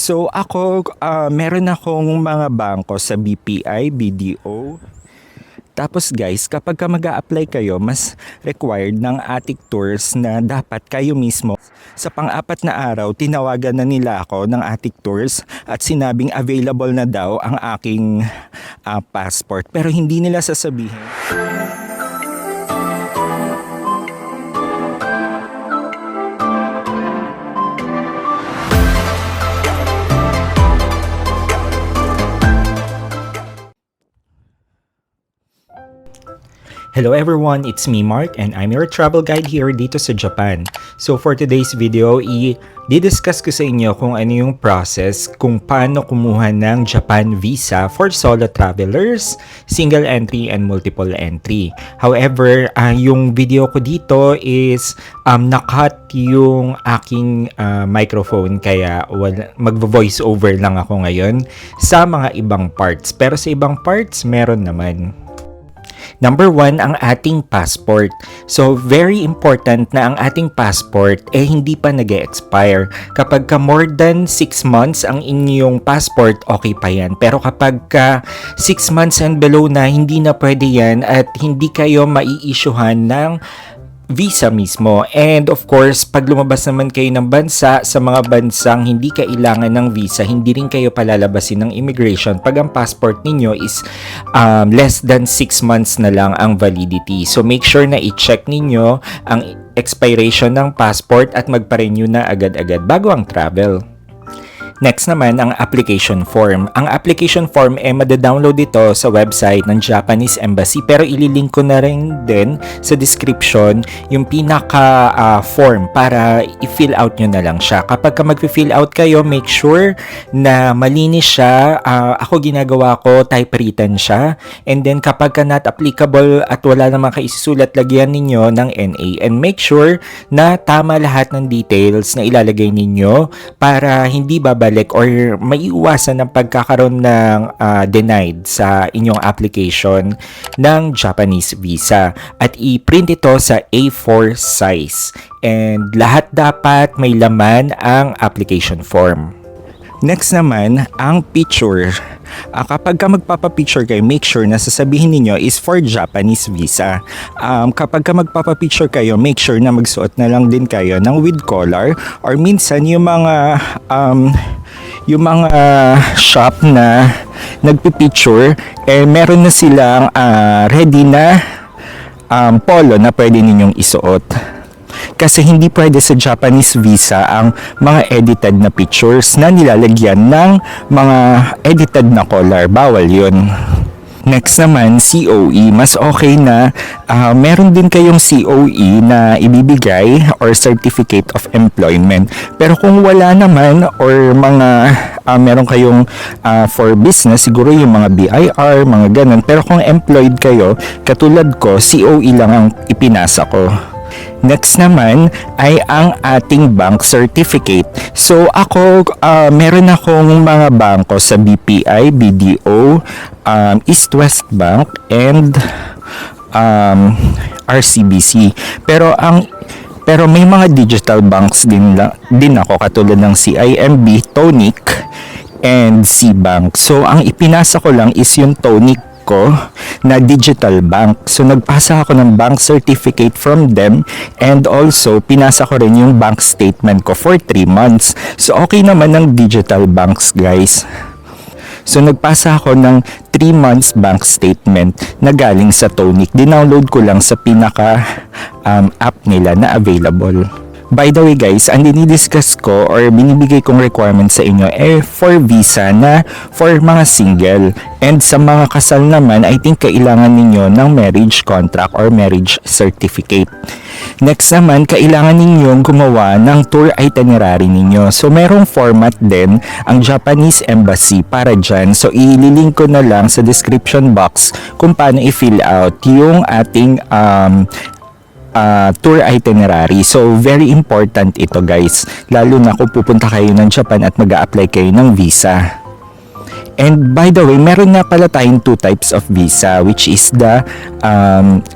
So ako, meron akong mga bangko sa BPI, BDO. Tapos guys, kapag ka mag-a-apply kayo, mas required ng ATIC tours na dapat kayo mismo. Sa pang-apat na araw, tinawagan na nila ako ng ATIC tours at sinabing available na daw ang aking passport. Pero hindi nila sasabihin. Hello everyone, it's me Mark and I'm your travel guide here dito sa Japan. So for today's video, i-discuss ko sa inyo kung ano yung process kung paano kumuha ng Japan visa for solo travelers, single entry and multiple entry. However, yung video ko dito is nakat yung aking microphone kaya mag-voice over lang ako ngayon sa mga ibang parts. Pero sa ibang parts, meron naman. Number 1, ang ating passport. So, very important na ang ating passport hindi pa nag-expire. Kapag ka more than 6 months ang inyong passport, okay pa yan. Pero kapag ka 6 months and below na, hindi na pwede yan at hindi kayo mai-issuehan ng visa mismo. And of course, pag lumabas naman kayo ng bansa, sa mga bansang hindi kailangan ng visa, hindi rin kayo palalabasin ng immigration pag ang passport ninyo is less than 6 months na lang ang validity. So make sure na i-check ninyo ang expiration ng passport at magpa-renew na agad-agad bago ang travel. Next naman, ang application form. Ang application form mada-download dito sa website ng Japanese Embassy pero ililink ko na rin din sa description yung pinaka-form para i-fill out nyo na lang siya. Kapag ka mag-fill out kayo, make sure na malinis siya. Ako ginagawa ko, typewritten siya. And then kapag ka not applicable at wala naman kayo isusulat, lagyan ninyo ng NA. And make sure na tama lahat ng details na ilalagay ninyo para hindi babalik or maiiwasan ng pagkakaroon ng denied sa inyong application ng Japanese visa. At i-print ito sa A4 size. And lahat dapat may laman ang application form. Next naman, ang picture. Kapag ka magpapapicture kayo, make sure na sasabihin ninyo is for Japanese visa. Kapag ka magpapapicture kayo, make sure na magsuot na lang din kayo ng with collar or minsan yung mga shop na nagpipicture, meron na silang ready na polo na pwede ninyong isuot. Kasi hindi pwede sa Japanese visa ang mga edited na pictures na nilalagyan ng mga edited na collar. Bawal yun. Next naman, COE. Mas okay na meron din kayong COE na ibibigay or Certificate of Employment. Pero kung wala naman or meron kayong for business, siguro yung mga BIR, mga ganun. Pero kung employed kayo, katulad ko, COE lang ang ipinasa ko. Next naman ay ang ating bank certificate. So ako, meron akong mga bangko sa BPI, BDO, East West Bank, and RCBC. Pero may mga digital banks din ako katulad ng CIMB, Tonic, and C-Bank. So ang ipinasa ko lang is yung Tonic ko na digital bank. So nagpasa ako ng bank certificate from them and also pinasa ko rin yung bank statement ko for 3 months. So okay naman ng digital banks, guys. So nagpasa ako ng 3 months bank statement na galing sa Tonic. Dinownload ko lang sa pinaka app nila na available. By the way guys, ang dinidiscuss ko or binibigay kong requirements sa inyo for visa na for mga single. And sa mga kasal naman, I think kailangan ninyo ng marriage contract or marriage certificate. Next naman, kailangan ninyong gumawa ng tour itinerary ninyo. So merong format din ang Japanese Embassy para dyan. So ililink ko na lang sa description box kung paano i-fill out yung ating tour itinerary. So, very important ito guys. Lalo na kung pupunta kayo ng Japan at mag-a-apply kayo ng visa. And by the way, meron nga pala tayong two types of visa, which is the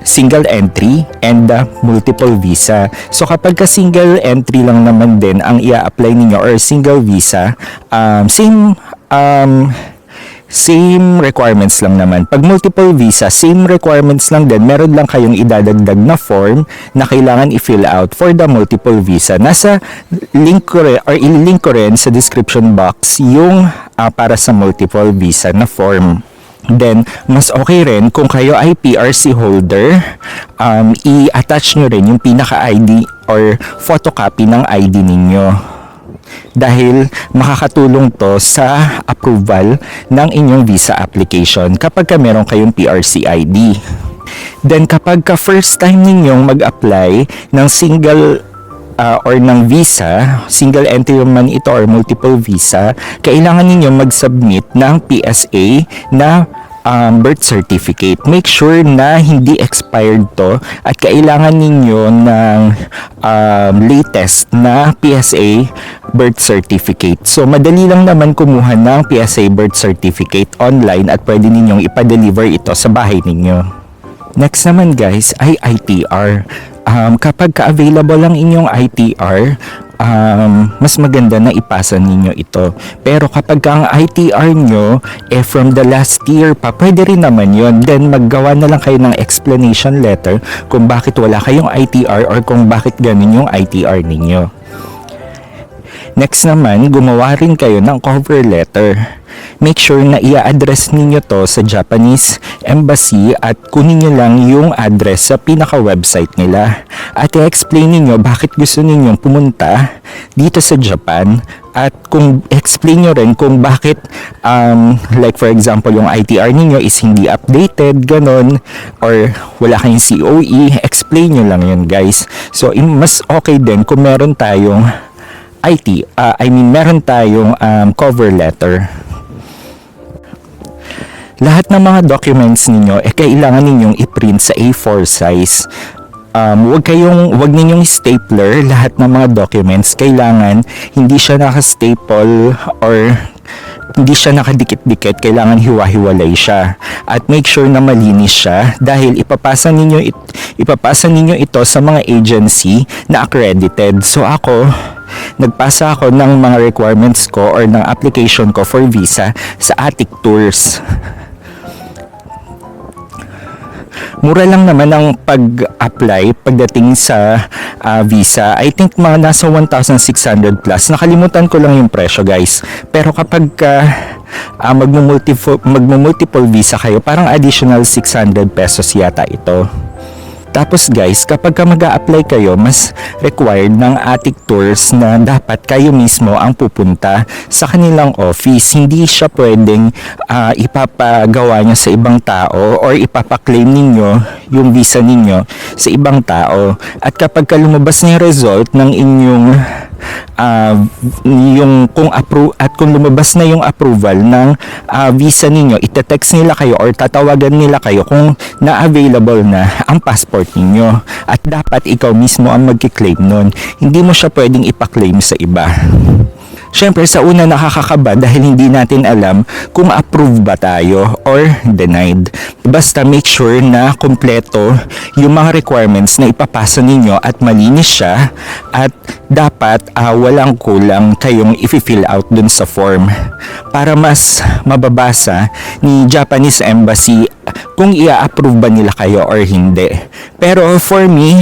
single entry and the multiple visa. So kapag ka single entry lang naman din ang i-apply ninyo or single visa, same requirements lang naman. Pag multiple visa, same requirements lang din. Meron lang kayong idadagdag na form na kailangan i-fill out for the multiple visa. Nasa link ko rin, or ilink ko rin sa description box yung para sa multiple visa na form. Then, mas okay rin kung kayo ay PRC holder, i-attach nyo rin yung pinaka-ID or photocopy ng ID ninyo. Dahil makakatulong to sa approval ng inyong visa application kapag ka meron kayong PRC ID. Then kapag ka first time ninyong mag-apply ng single or ng visa, single entry man ito or multiple visa, kailangan ninyong mag-submit ng PSA na birth certificate. Make sure na hindi expired to at kailangan ninyo ng latest na PSA birth certificate. So, madali lang naman kumuha ng PSA birth certificate online at pwede ninyong ipa-deliver ito sa bahay ninyo. Next naman guys ay ITR. Kapag ka-available ang inyong ITR, mas maganda na ipasa ninyo ito. Pero kapag ang ITR nyo from the last year pa, pwede rin naman yon. Then maggawa na lang kayo ng explanation letter kung bakit wala kayong ITR or kung bakit ganun yung ITR ninyo. Next naman, gumawa rin kayo ng cover letter. Make sure na i-address ninyo to sa Japanese Embassy at kunin nyo lang yung address sa pinaka-website nila. At i-explain ninyo bakit gusto ninyong pumunta dito sa Japan at kung explain nyo rin kung bakit like for example yung ITR ninyo is hindi updated, ganon, or wala kayong COE, explain nyo lang yun guys. So mas okay din kung meron tayong meron tayong cover letter. Lahat ng mga documents ninyo kailangan ninyong i-print sa A4 size. Wag ninyong stapler lahat ng mga documents. Kailangan hindi siya naka-staple or hindi siya nakadikit-dikit, kailangan hiwa-hiwalay siya. At make sure na malinis siya dahil ipapasa ninyo ito sa mga agency na accredited. So nagpasa ako ng mga requirements ko or ng application ko for visa sa Attic Tours. Mura lang naman ang pag-apply pagdating sa visa. I think mga nasa 1,600 plus. Nakalimutan ko lang yung presyo guys. Pero kapag magmumultiple visa kayo, parang additional 600 pesos yata ito. Tapos guys, kapag mag-a-apply kayo, mas required ng Attic Tours na dapat kayo mismo ang pupunta sa kanilang office. Hindi siya pwedeng ipapagawa nyo sa ibang tao or ipapaklaim ninyo yung visa ninyo sa ibang tao. At kapag lumabas na yung result ng inyong kung lumabas na yung approval ng visa ninyo, ite-text nila kayo or tatawagan nila kayo kung na-available na ang passport ninyo. At dapat ikaw mismo ang magki-claim nun. Hindi mo siya pwedeng ipa-claim sa iba. Siyempre, sa una nakakakaba dahil hindi natin alam kung approve ba tayo or denied. Basta make sure na kompleto yung mga requirements na ipapasa ninyo at malinis siya at dapat walang kulang kayong i-fill out dun sa form para mas mababasa ni Japanese Embassy kung i-approve ba nila kayo or hindi. Pero for me,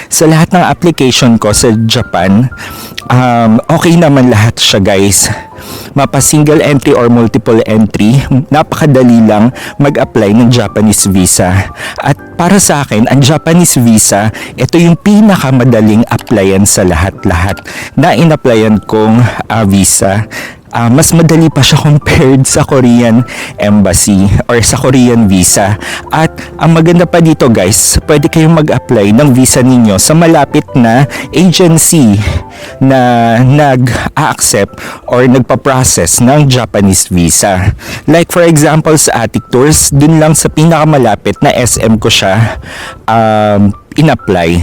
sa lahat ng application ko sa Japan, okay naman lahat siya guys. Mapa single entry or multiple entry, napakadali lang mag-apply ng Japanese visa. At para sa akin, ang Japanese visa, ito yung pinakamadaling applyan sa lahat-lahat na in-applyan kong visa. Mas madali pa siya compared sa Korean Embassy or sa Korean visa. At ang maganda pa dito guys, pwede kayong mag-apply ng visa ninyo sa malapit na agency na nag-accept or nagpa-process ng Japanese visa. Like for example sa Attic Tours, dun lang sa pinakamalapit na SM ko siya in-apply.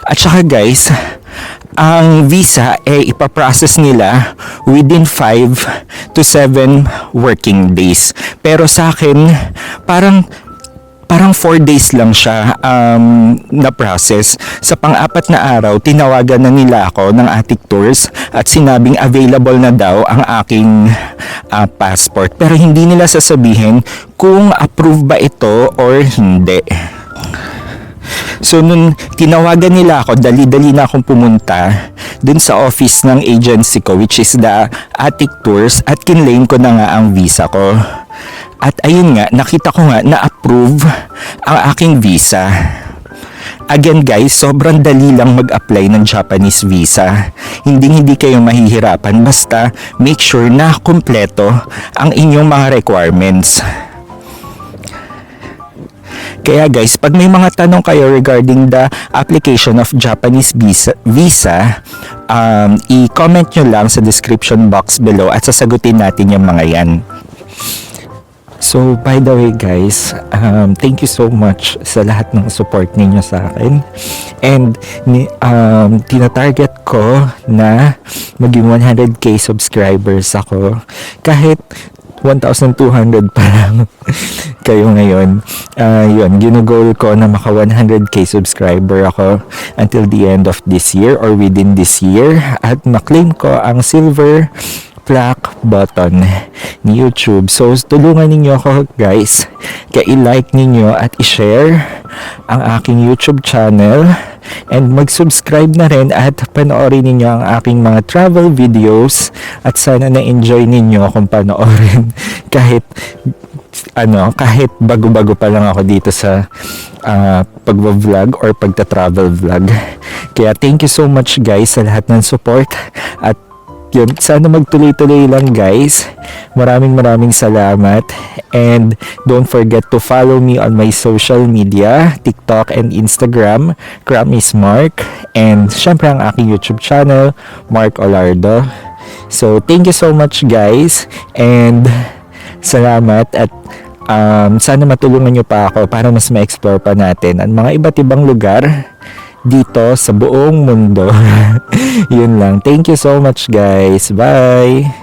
At saka guys, ang visa ipaprocess nila within 5 to 7 working days. Pero sa akin, parang 4 days lang siya na-process. Sa pang-apat na araw, tinawagan na nila ako ng Atik Tours at sinabing available na daw ang aking passport. Pero hindi nila sasabihin kung approve ba ito or hindi. So, nung tinawagan nila ako, dali-dali na akong pumunta dun sa office ng agency ko, which is the Atik Tours, at kinlaim ko na nga ang visa ko. At ayun nga, nakita ko nga na-approve ang aking visa. Again guys, sobrang dali lang mag-apply ng Japanese visa. Hindi kayo mahihirapan, basta make sure na kumpleto ang inyong mga requirements. Kaya guys, pag may mga tanong kayo regarding the application of Japanese visa, i-comment nyo lang sa description box below at sasagutin natin yung mga yan. So, by the way guys, thank you so much sa lahat ng support ninyo sa akin. And tinatarget ko na maging 100k subscribers ako. Kahit 1,200 pa lang kayo ngayon. Yun, ginugol ko na maka 100k subscriber ako until the end of this year or within this year. At maklaim ko ang silver plaque button ni YouTube. So, tulungan ninyo ako guys. Kaya i-like ninyo at i-share ang aking YouTube channel. And mag-subscribe na rin at panoorin ninyo ang aking mga travel videos. At sana na-enjoy ninyo akong panoorin. kahit bago-bago pa lang ako dito sa pagva-vlog or pagta-travel vlog. Kaya thank you so much guys sa lahat ng support. At yun, sana magtuloy-tuloy lang guys. Maraming salamat. And don't forget to follow me on my social media, TikTok and Instagram, Mark. And syempre ang aking YouTube channel, Mark Olardo. So thank you so much guys. And salamat at sana matulungan nyo pa ako para mas ma-explore pa natin ang mga iba't ibang lugar dito sa buong mundo. Yun lang. Thank you so much guys. Bye!